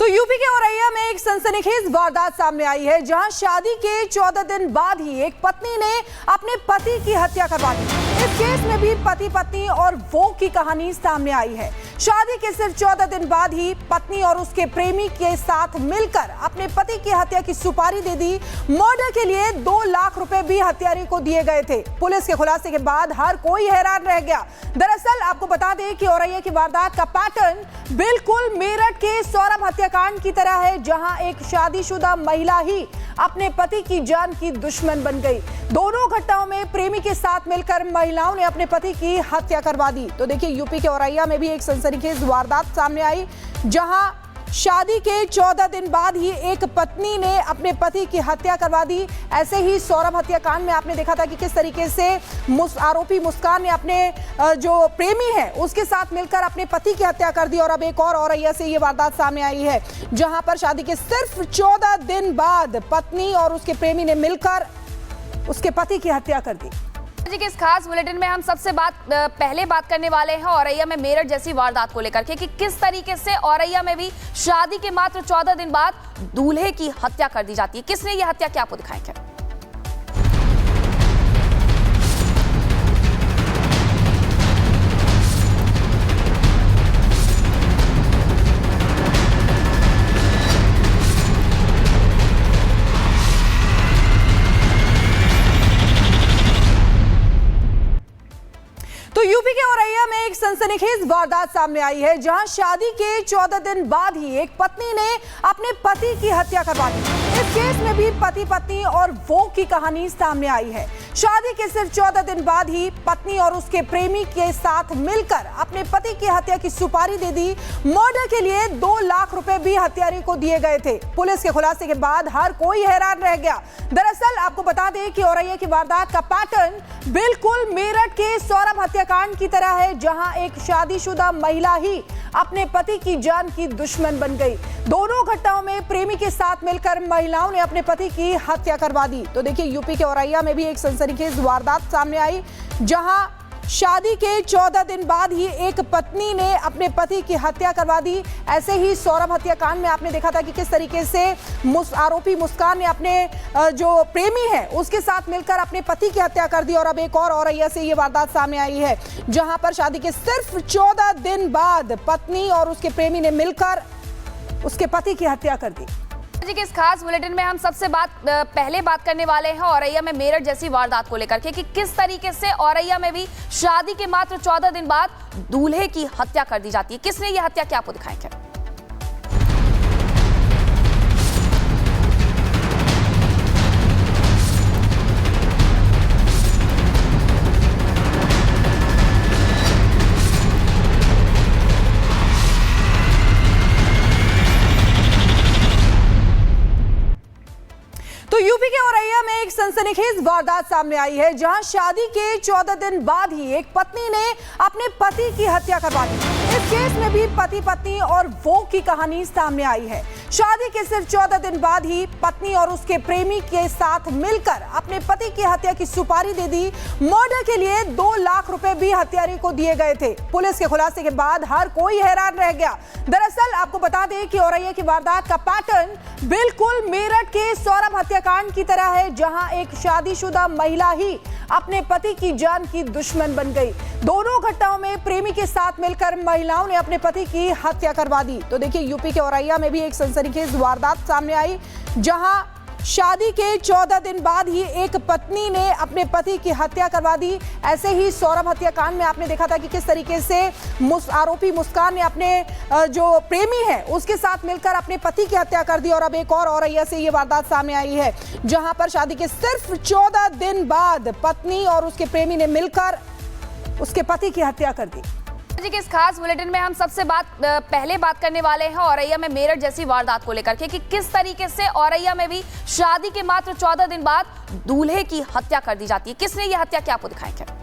तो यूपी के औरैया में एक सनसनीखेज वारदात सामने आई है, जहां शादी के 14 दिन बाद ही एक पत्नी ने अपने पति की हत्या करवा दी। इस केस में भी पति पत्नी और वो की कहानी सामने आई है। शादी के सिर्फ 14 दिन बाद ही पत्नी और उसके प्रेमी के साथ मिलकर अपने पति की हत्या की सुपारी दे दी। मर्डर के लिए 2 लाख रुपए भी हत्यारे को दिए गए थे। पुलिस के खुलासे के बाद हर कोई हैरान रह गया। दरअसल आपको बता दें कि औरैया की वारदात का पैटर्न बिल्कुल मेरठ के सौरभ हत्याकांड की तरह है, जहां एक शादीशुदा महिला ही अपने पति की जान की दुश्मन बन गई। दोनों घटनाओं में प्रेमी के साथ मिलकर महिलाओं ने अपने पति की हत्या करवा दी। तो देखिए, यूपी के औरैया में भी एक सनसनीखेज वारदात सामने आई, जहां शादी के 14 दिन बाद ही एक पत्नी ने अपने पति की हत्या करवा दी। ऐसे ही सौरभ हत्याकांड में आपने देखा था कि किस तरीके से आरोपी मुस्कान ने अपने जो प्रेमी है उसके साथ मिलकर अपने पति की हत्या कर दी। और अब एक और औरैया से ये वारदात सामने आई है, जहां पर शादी के सिर्फ 14 दिन बाद पत्नी और उसके प्रेमी ने मिलकर उसके पति की हत्या कर दी। जी के इस खास बुलेटिन में हम सबसे पहले बात करने वाले हैं औरैया में मेरठ जैसी वारदात को लेकर के कि किस तरीके से औरैया में भी शादी के मात्र 14 दिन बाद दूल्हे की हत्या कर दी जाती है। किसने ये हत्या क्या, आपको दिखाएंगे। तो यूपी के औरैया में एक सनसनीखेज वारदात सामने आई है, जहां शादी के 14 दिन बाद ही एक पत्नी ने अपने पति की हत्या करवा दी। इस केस में भी पति पत्नी और वो की कहानी सामने आई है। शादी के सिर्फ 14 दिन बाद ही पत्नी और उसके प्रेमी के साथ मिलकर अपने पति की हत्या की सुपारी दे दी। मर्डर के लिए 2 लाख रुपए भी हत्यारे को दिए गए थे। पुलिस के खुलासे के बाद हर कोई हैरान रह गया। दरअसल आपको बता दें कि औरैया की वारदात का पैटर्न बिल्कुल मेरठ के सौरभ हत्याकांड की तरह है, जहां एक शादीशुदा महिला ही अपने पति की जान की दुश्मन बन गई। दोनों घटनाओं में प्रेमी के साथ मिलकर महिलाओं ने अपने पति की हत्या करवा दी। तो देखिए, यूपी के औरैया में भी एक सनसनीखेज वारदात सामने आई, जहां शादी के 14 दिन बाद ही एक पत्नी ने अपने पति की हत्या करवा दी। ऐसे ही सौरभ हत्याकांड में आपने देखा था कि किस तरीके से आरोपी मुस्कान ने अपने जो प्रेमी है उसके साथ मिलकर अपने पति की हत्या कर दी। और अब एक और औरैया से ये वारदात सामने आई है, जहां पर शादी के सिर्फ 14 दिन बाद पत्नी और उसके प्रेमी ने मिलकर उसके पति की हत्या कर दी। जी के इस खास बुलेटिन में हम सबसे पहले बात करने वाले हैं औरैया में मेरठ जैसी वारदात को लेकर के कि किस तरीके से औरैया में भी शादी के मात्र 14 दिन बाद दूल्हे की हत्या कर दी जाती है। किसने ये हत्या क्या, आपको दिखाएंगे। तो यूपी के औरैया में एक सनसनीखेज वारदात सामने आई है, जहां शादी के 14 दिन बाद ही एक पत्नी ने अपने पति की हत्या करवा दी। इस केस में भी पति पत्नी और वो की कहानी सामने आई है। शादी के सिर्फ 14 दिन बाद ही पत्नी और उसके प्रेमी के साथ मिलकर अपने पति की हत्या की सुपारी दे दी। मर्डर के लिए 2 लाख रुपए भी हत्यारे को दिए गए थे। पुलिस के खुलासे के बाद हर कोई हैरान रह गया। दरअसल आपको बता दें कि औरैया की वारदात का पैटर्न बिल्कुल मेरठ के सौरभ हत्याकांड की तरह है, जहां एक शादीशुदा महिला ही अपने पति की जान की दुश्मन बन गई। दोनों घटनाओं में प्रेमी के साथ मिलकर महिलाओं ने अपने पति की हत्या करवा दी। तो देखिए, यूपी के औरैया में भी एक सनसनीखेज वारदात सामने आई, जहां शादी के 14 दिन बाद ही एक पत्नी ने अपने पति की हत्या करवा दी। ऐसे ही सौरभ हत्याकांड में आपने देखा था कि किस तरीके से आरोपी मुस्कान ने अपने जो प्रेमी है उसके साथ मिलकर अपने पति की हत्या कर दी। और अब एक और औरैया से ये वारदात सामने आई है, जहां पर शादी के सिर्फ 14 दिन बाद पत्नी और उसके प्रेमी ने मिलकर उसके पति की हत्या कर दी। जी के इस खास बुलेटिन में हम सबसे पहले बात करने वाले हैं औरैया में मेरठ जैसी वारदात को लेकर के कि किस तरीके से औरैया में भी शादी के मात्र 14 दिन बाद दूल्हे की हत्या कर दी जाती है। किसने ये हत्या क्या, आपको दिखाएंगे।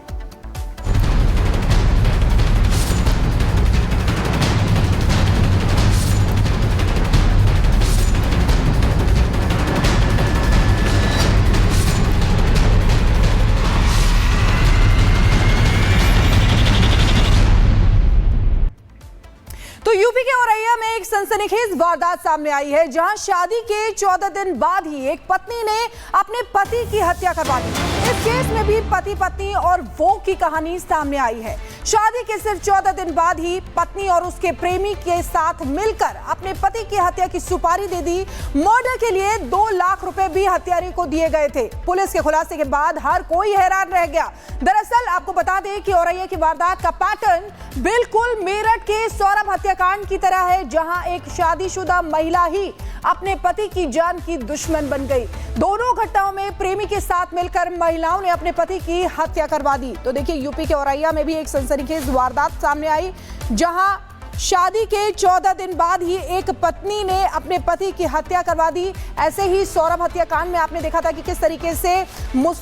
यूपी के औरैया में एक सनसनीखेज वारदात सामने आई है जहां शादी के 14 दिन बाद ही एक पत्नी ने अपने पति की हत्या करवा दी। इस केस में भी पति पत्नी और वो की कहानी सामने आई है। शादी के सिर्फ 14 दिन बाद ही पत्नी और उसके प्रेमी के साथ मिलकर अपने पति की हत्या की सुपारी दे दी। मर्डर के लिए 2 लाख रुपए भी हत्यारे को दिए गए थे। पुलिस के खुलासे के बाद हर कोई हैरान रह गया। दरअसल आपको बता दें कि औरैया की वारदात का पैटर्न बिल्कुल मेरठ के सौरभ हत्याकांड की तरह है, जहां एक शादीशुदा महिला ही अपने पति की जान की दुश्मन बन गई। दोनों घटनाओं में प्रेमी के साथ मिलकर महिलाओं ने अपने पति की हत्या करवा दी। तो देखिए, यूपी के औरैया में भी एक सनसनीखेज वारदात सामने आई जहां शादी के 14 दिन बाद ही एक पत्नी ने अपने पति की हत्या करवा दी। ऐसे ही सौरभ हत्याकांड में आपने देखा था कि किस तरीके से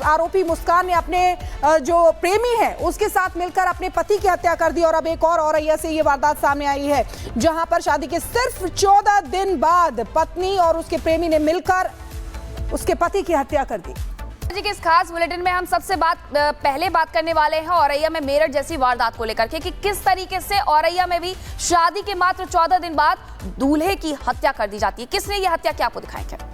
आरोपी मुस्कान ने अपने जो प्रेमी है उसके साथ मिलकर अपने पति की हत्या कर दी। और अब एक और औरैया से ये वारदात सामने आई है जहां पर शादी के सिर्फ 14 दिन बाद पत्नी और उसके प्रेमी ने मिलकर उसके पति की हत्या कर दी। जी के इस खास बुलेटिन में हम सबसे पहले बात करने वाले हैं औरैया में मेरठ जैसी वारदात को लेकर के कि किस तरीके से औरैया में भी शादी के मात्र 14 दिन बाद दूल्हे की हत्या कर दी जाती है। किसने ये हत्या क्या, आपको दिखाएंगे।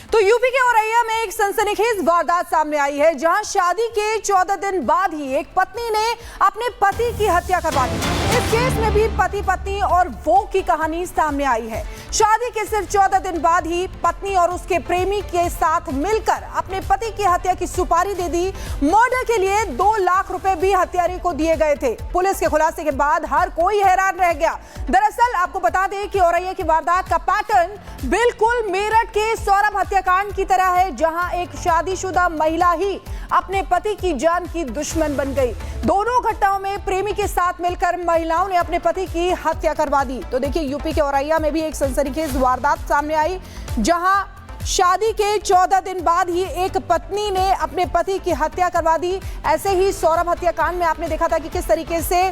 तो यूपी के औरैया में एक सनसनीखेज वारदात सामने आई है जहां शादी के 14 दिन बाद ही एक पत्नी ने अपने पति की हत्या करवा दी। इस केस में भी पति पत्नी और वो की कहानी सामने आई है। शादी के सिर्फ 14 दिन बाद ही पत्नी और उसके प्रेमी के साथ मिलकर अपने पति की हत्या की सुपारी दे दी। मर्डर के लिए 2 लाख रुपए भी हत्यारे को दिए गए थे। पुलिस के खुलासे के बाद हर कोई हैरान रह गया। दरअसल आपको बता दें कि औरैया की वारदात का पैटर्न बिल्कुल मेरठ के सौरभ हत्याकांड की तरह है, जहां एक शादीशुदा महिला ही अपने पति की जान की दुश्मन बन गई। दोनों घटनाओं में प्रेमी के साथ मिलकर महिलाओं ने अपने पति की हत्या करवा दी। तो देखिए, यूपी के औरैया में भी एक सनसनीखेज वारदात सामने आई जहां शादी के 14 दिन बाद ही एक पत्नी ने अपने पति की हत्या करवा दी। ऐसे ही सौरभ हत्याकांड में आपने देखा था कि किस तरीके से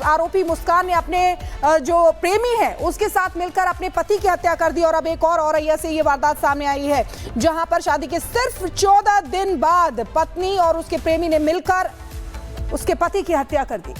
आरोपी मुस्कान ने अपने जो प्रेमी है उसके साथ मिलकर अपने पति की हत्या कर दी। और अब एक और औरैया से ये वारदात सामने आई है जहां पर शादी के सिर्फ 14 दिन बाद पत्नी और उसके प्रेमी ने मिलकर उसके पति की हत्या कर दी।